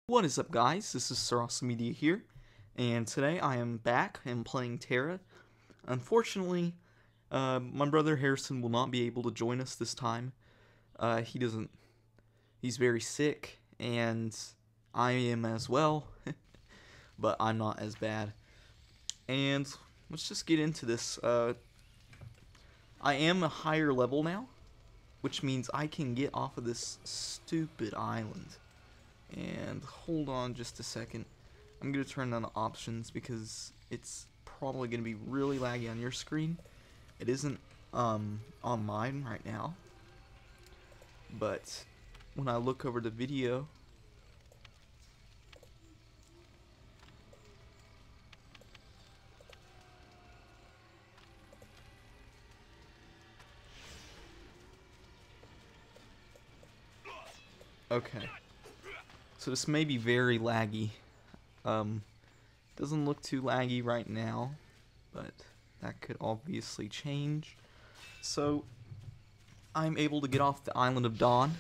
What is up, guys? This is Saras Media here, and today I am back and playing Terra. Unfortunately, my brother Harrison will not be able to join us this time. He's very sick, and I am as well, but I'm not as bad. And let's just get into this. I am a higher level now, which means I can get off of this stupid island. And hold on just a second. I'm going to turn on the options because it's probably going to be really laggy on your screen. It isn't on mine right now. But when I look over the video, okay. So this may be very laggy. Doesn't look too laggy right now, but that could obviously change. So I'm able to get off the Island of Dawn,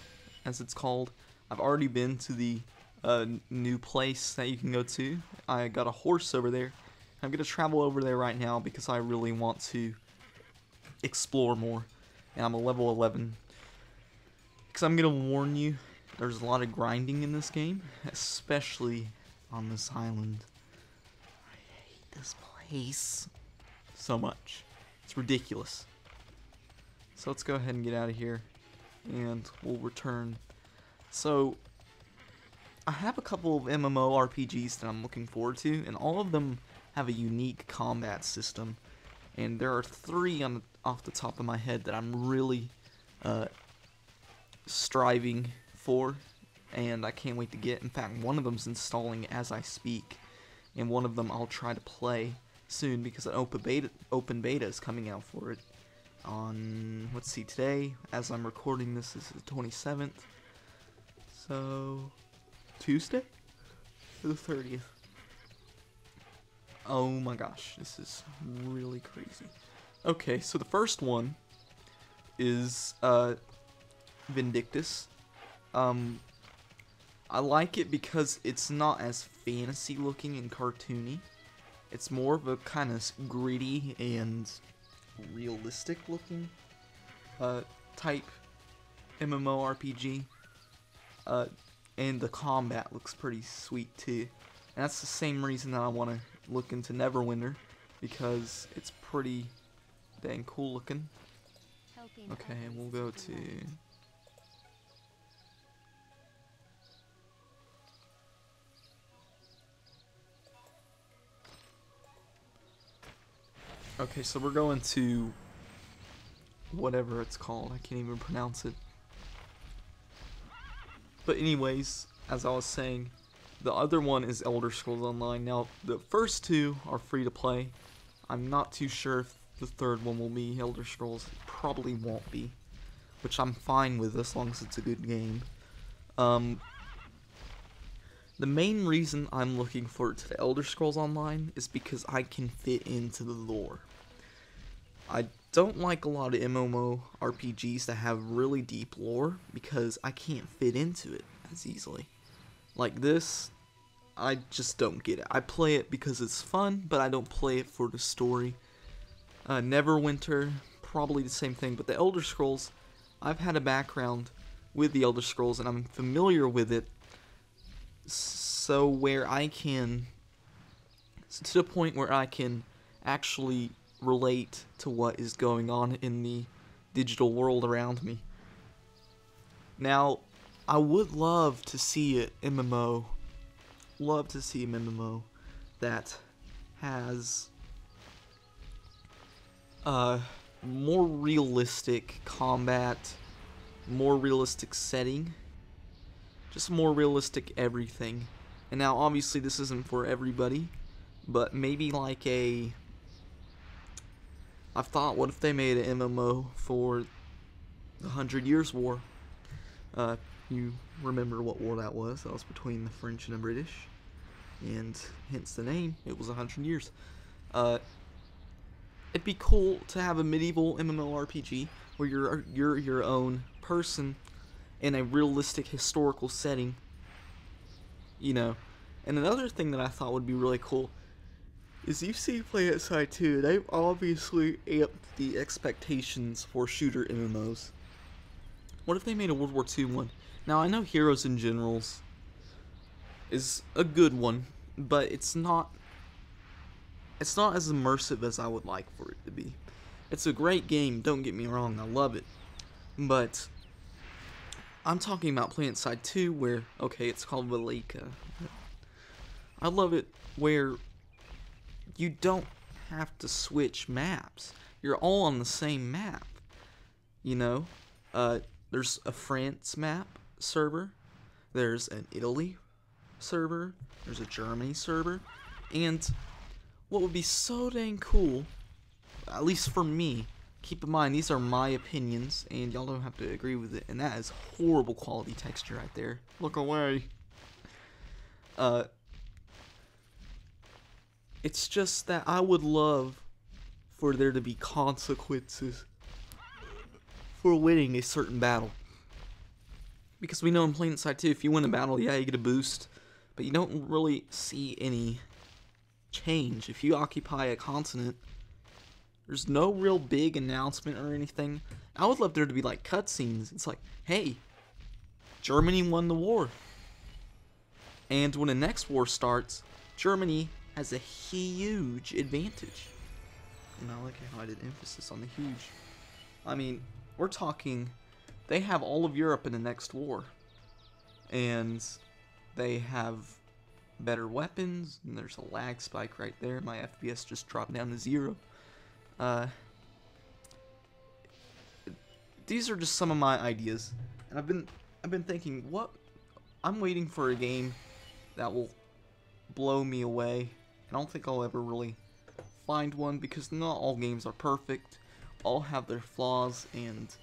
as it's called. I've already been to the new place that you can go to. I got a horse over there. I'm gonna travel over there right now because I really want to explore more. And I'm a level 11. Because I'm gonna warn you, there's a lot of grinding in this game, especially on this island. I hate this place so much. It's ridiculous. So let's go ahead and get out of here, and we'll return. So, I have a couple of MMO RPGs that I'm looking forward to, and all of them have a unique combat system. And there are three off the top of my head that I'm really striving for, and I can't wait to get. In fact, one of them's installing as I speak, and one of them I'll try to play soon because an open beta is coming out for it on, let's see, today, as I'm recording this, is the 27th, so Tuesday, or the 30th. Oh my gosh, this is really crazy. Okay, so the first one is Vindictus. I like it because it's not as fantasy looking and cartoony. It's more of a kind of gritty and realistic looking type MMORPG. And the combat looks pretty sweet too. And that's the same reason that I want to look into Neverwinter, because it's pretty dang cool looking. Okay, and we'll go to... Okay, so we're going to whatever it's called. I can't even pronounce it. But anyways, as I was saying, the other one is Elder Scrolls Online. Now, the first two are free to play. I'm not too sure if the third one will be Elder Scrolls. It probably won't be, which I'm fine with as long as it's a good game. The main reason I'm looking forward to the Elder Scrolls Online is because I can fit into the lore. I don't like a lot of MMO RPGs that have really deep lore because I can't fit into it as easily. Like this, I just don't get it. I play it because it's fun, but I don't play it for the story. Neverwinter, probably the same thing, but the Elder Scrolls, I've had a background with the Elder Scrolls and I'm familiar with it. So where I can, to the point where I can actually relate to what is going on in the digital world around me. Now, I would love to see an MMO, that has more realistic combat, more realistic setting, just more realistic everything. And now obviously this isn't for everybody, but maybe like I've thought, what if they made an MMO for the 100 Years' War? You remember what war that was? That was between the French and the British, and hence the name. It was 100 years. It'd be cool to have a medieval MMORPG where you're your own person in a realistic historical setting you know. And another thing that I thought would be really cool is you see PlanetSide 2, they've obviously amped the expectations for shooter MMOs. What if they made a World War II one? Now, I know Heroes and Generals is a good one, but it's not as immersive as I would like for it to be. It's a great game, don't get me wrong, I love it. But I'm talking about PlanetSide 2 where, okay, it's called Valeka. I love it where you don't have to switch maps. You're all on the same map. You know? There's a France map server. There's an Italy server. There's a Germany server. And what would be so dang cool, at least for me, keep in mind these are my opinions and y'all don't have to agree with it, and that is horrible quality texture right there. Look away. It's just that I would love for there to be consequences for winning a certain battle. Because we know in PlanetSide 2, if you win a battle, yeah, you get a boost, but you don't really see any change. If you occupy a continent, there's no real big announcement or anything. I would love there to be like cutscenes. It's like, hey, Germany won the war. And when the next war starts, Germany has a huge advantage. And I like how I did emphasis on the huge. I mean, we're talking, they have all of Europe in the next war. And they have better weapons, and there's a lag spike right there. My FPS just dropped down to 0. These are just some of my ideas, and I've been thinking, what I'm waiting for a game that will blow me away. I don't think I'll ever really find one because not all games are perfect. All have their flaws and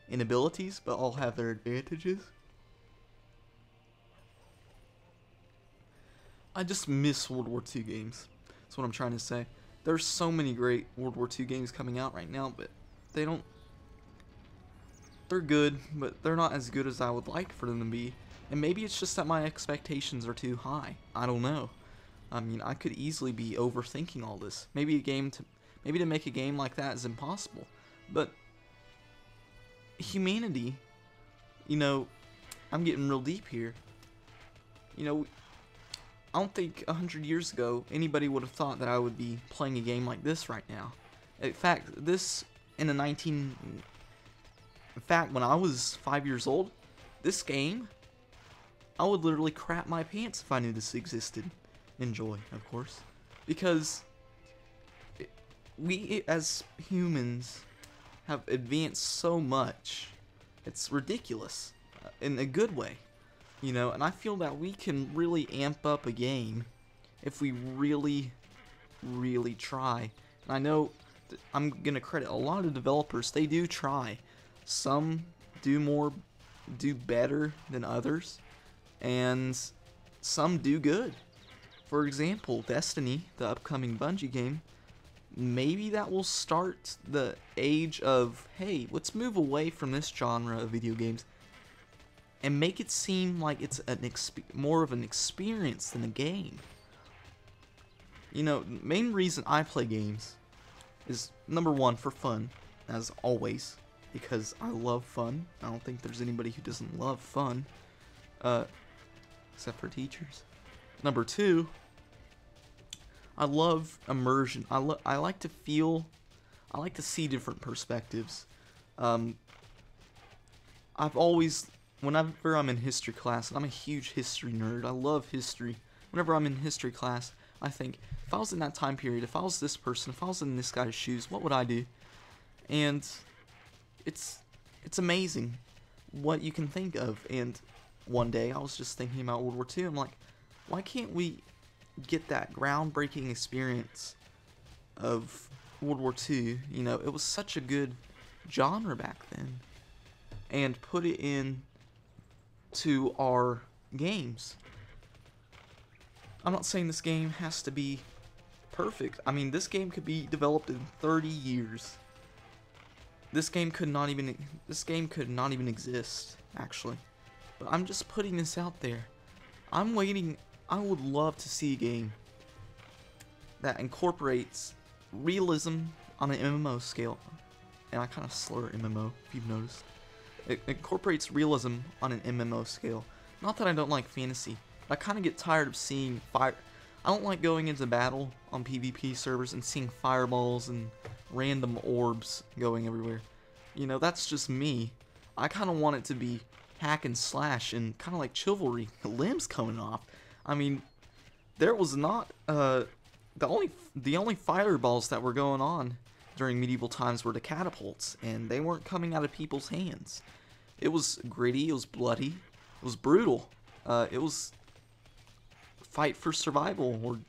inabilities, but all have their advantages. I just miss World War II games. That's what I'm trying to say. There's so many great World War II games coming out right now, but they're good, but they're not as good as I would like for them to be. And maybe it's just that my expectations are too high. I don't know. I mean, I could easily be overthinking all this. Maybe to make a game like that is impossible. But humanity, you know, I'm getting real deep here. You know, I don't think 100 years ago anybody would have thought that I would be playing a game like this right now. In fact, when I was 5 years old, this game, I would literally crap my pants if I knew this existed. Enjoy, of course. Because we, as humans, have advanced so much. It's ridiculous. In a good way. You know, and I feel that we can really amp up a game if we really, really try. And I know I'm going to credit a lot of developers. They do try. Some do better than others. And some do good. For example, Destiny, the upcoming Bungie game, maybe that will start the age of, hey, let's move away from this genre of video games and make it seem like it's more of an experience than a game. You know, the main reason I play games is, number one, for fun, as always, because I love fun. I don't think there's anybody who doesn't love fun, except for teachers. Number two, I love immersion. I like to see different perspectives. Whenever I'm in history class, and I'm a huge history nerd, I love history. Whenever I'm in history class, I think, if I was in that time period, if I was this person, if I was in this guy's shoes, what would I do? And it's amazing what you can think of. And one day, I was just thinking about World War II. I'm like, why can't we get that groundbreaking experience of World War II? You know, it was such a good genre back then. And put it in to our games. I'm not saying this game has to be perfect. I mean, this game could be developed in 30 years. This game could not even exist, actually. But I'm just putting this out there. I'm waiting. I would love to see a game that incorporates realism on an MMO scale. And I kind of slur MMO, if you've noticed. It incorporates realism on an MMO scale. Not that I don't like fantasy, but I kind of get tired of seeing fire. I don't like going into battle on PvP servers and seeing fireballs and random orbs going everywhere. You know, that's just me. I kind of want it to be hack and slash and kind of like chivalry, limbs coming off. I mean, there was not the only fireballs that were going on during medieval times were the catapults, and they weren't coming out of people's hands. It was gritty, it was bloody, it was brutal. It was fight for survival, or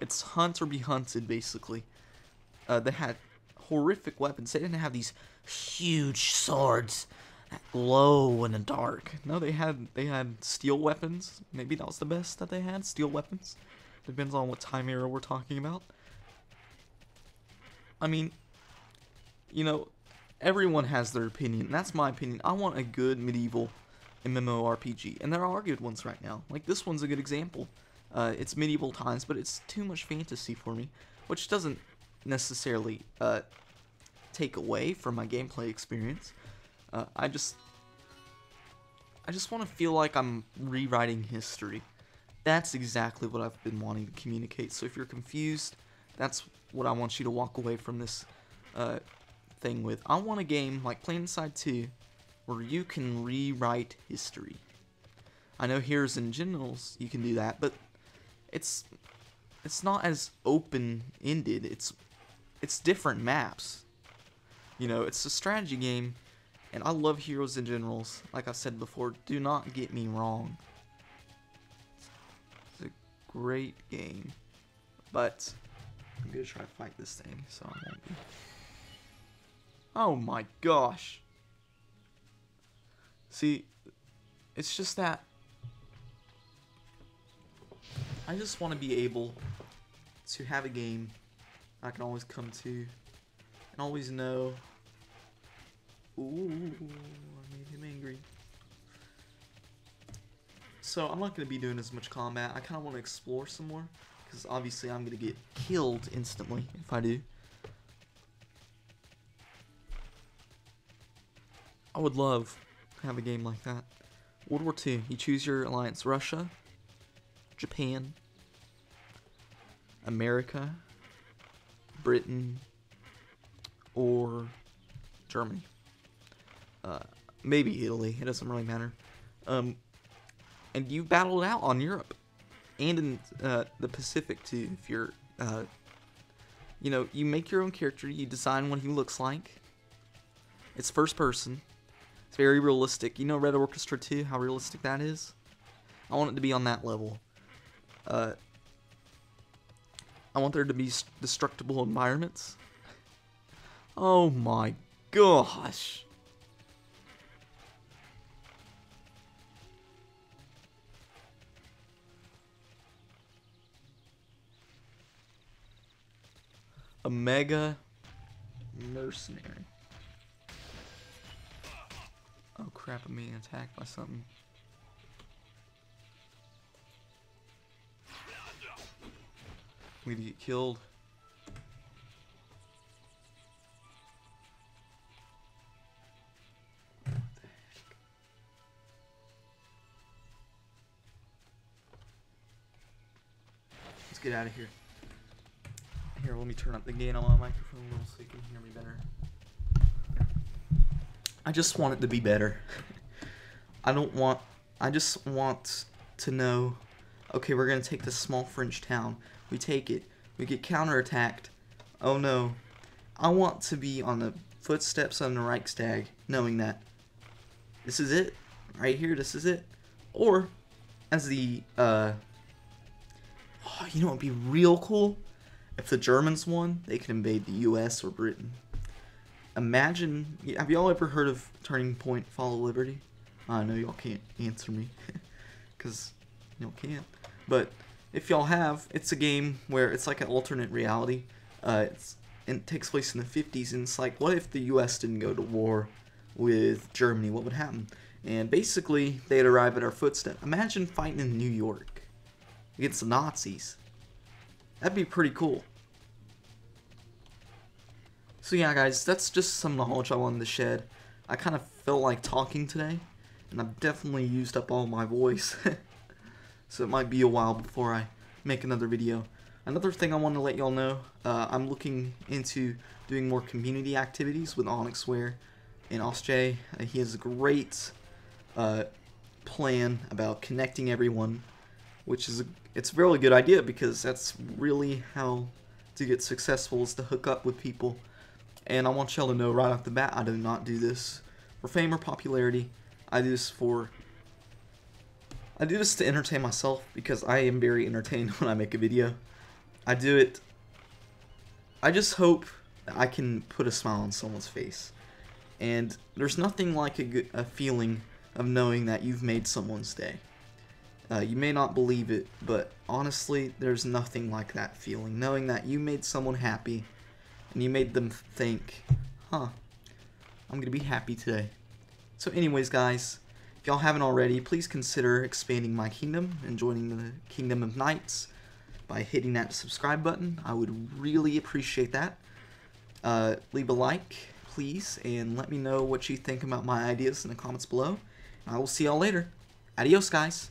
it's hunt or be hunted, basically. They had horrific weapons. They didn't have these huge swords that glow in the dark. No, they had steel weapons. Maybe that was the best that they had, steel weapons. Depends on what time era we're talking about. I mean, you know, everyone has their opinion. That's my opinion. I want a good medieval MMORPG, and there are good ones right now. Like, this one's a good example. It's medieval times, but it's too much fantasy for me, which doesn't necessarily take away from my gameplay experience. I just want to feel like I'm rewriting history. That's exactly what I've been wanting to communicate. So if you're confused, that's what I want you to walk away from this thing with. I want a game like PlanetSide 2 where you can rewrite history. I know Heroes and Generals you can do that, but it's not as open-ended. It's different maps. You know, it's a strategy game, and I love Heroes and Generals. Like I said before, do not get me wrong. It's a great game, but I'm gonna try to fight this thing, so I won't be. Oh my gosh. See, it's just that I just want to be able to have a game I can always come to and always know. Ooh, I made him angry. So I'm not going to be doing as much combat. I kind of want to explore some more, because obviously I'm going to get killed instantly if I do. I would love to have a game like that. World War II, you choose your alliance. Russia, Japan, America, Britain, or Germany. Maybe Italy, it doesn't really matter. And you battle it out on Europe, and in the Pacific too. If you're, you know, you make your own character, you design what he looks like. It's first person. It's very realistic. You know Red Orchestra 2, how realistic that is? I want it to be on that level. I want there to be destructible environments. Oh my gosh. A mega mercenary. Oh crap, I'm being attacked by something. I'm gonna get killed. What the heck? Let's get out of here. Here, let me turn up the gain on my microphone a little so you can hear me better. I just want it to be better. I just want to know, okay, we're gonna take this small French town. We take it. We get counterattacked. Oh no. I want to be on the footsteps of the Reichstag, knowing that this is it. Right here, this is it. Or, as the, oh, you know what would be real cool? If the Germans won, they could invade the US or Britain. Imagine, have y'all ever heard of Turning Point Fall of Liberty? I know y'all can't answer me, because y'all can't. But if y'all have, it's a game where it's like an alternate reality. It takes place in the 50s, and it's like, what if the US didn't go to war with Germany? What would happen? and basically they'd arrive at our footstep. Imagine fighting in New York against the Nazis. That'd be pretty cool. So yeah, guys, that's just some knowledge I wanted to shed. I kind of felt like talking today, and I've definitely used up all my voice. So it might be a while before I make another video. Another thing I want to let y'all know, I'm looking into doing more community activities with Onyxware and OsJ. He has a great plan about connecting everyone, which is it's a really good idea, because that's really how to get successful, is to hook up with people. And I want y'all to know right off the bat, I do not do this for fame or popularity. I do this to entertain myself, because I am very entertained when I make a video. I just hope that I can put a smile on someone's face. And there's nothing like a feeling of knowing that you've made someone's day. You may not believe it, but honestly, there's nothing like that feeling. Knowing that you made someone happy, and you made them think, huh, I'm gonna be happy today. So anyways, guys, if y'all haven't already, please consider expanding my kingdom and joining the Kingdom of Knights by hitting that subscribe button. I would really appreciate that. Leave a like, please, and let me know what you think about my ideas in the comments below. I will see y'all later. Adios, guys.